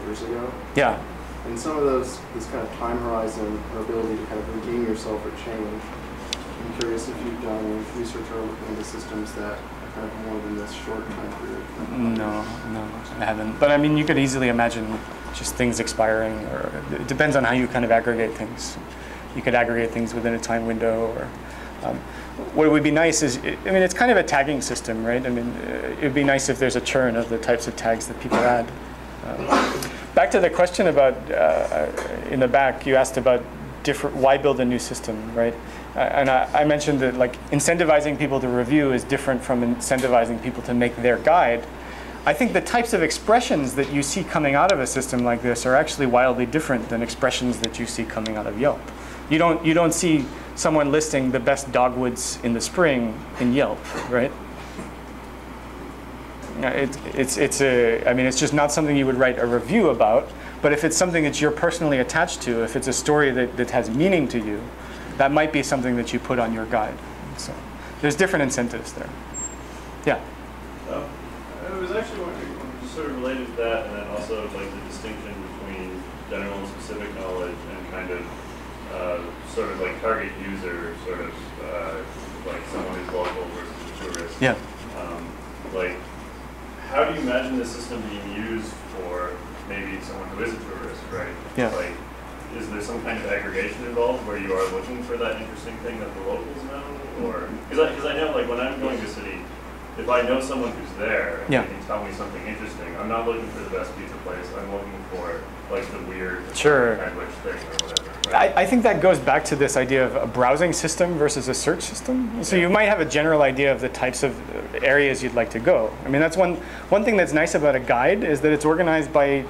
years ago. Yeah. And some of this kind of time horizon or ability to kind of redeem yourself or change. I'm curious if you've done research or looking into systems that are kind of more than this short time period. No, I haven't. But I mean, you could easily imagine just things expiring, or it depends on how you kind of aggregate things. You could aggregate things within a time window, or what would be nice is, I mean, it's kind of a tagging system, right? I mean, it would be nice if there's a churn of the types of tags that people add. Back to the question about, in the back, you asked about why build a new system, right? And I mentioned that like incentivizing people to review is different from incentivizing people to make their guide. I think the types of expressions that you see coming out of a system like this are actually wildly different than expressions that you see coming out of Yelp. You don't see someone listing the best dogwoods in the spring in Yelp, right? I mean, it's just not something you would write a review about. But if it's something that you're personally attached to, if it's a story that has meaning to you, that might be something that you put on your guide. So there's different incentives there. Yeah. I was actually wondering, just sort of related to that, and then also like the distinction between general and specific knowledge and kind of sort of like target user, sort of like someone who's local versus a tourist. Yeah. Like, how do you imagine this system being used for maybe someone who is a tourist, right? Yeah. Like, is there some kind of aggregation involved where you are looking for that interesting thing that the locals know? Or because I know, like, when I'm going to a city, if I know someone who's there and yeah. they can tell me something interesting, I'm not looking for the best pizza place. I'm looking for like the weird sandwich thing or whatever. Right? I think that goes back to this idea of a browsing system versus a search system. So you might have a general idea of the types of areas you'd like to go. I mean, that's one thing that's nice about a guide is that it's organized by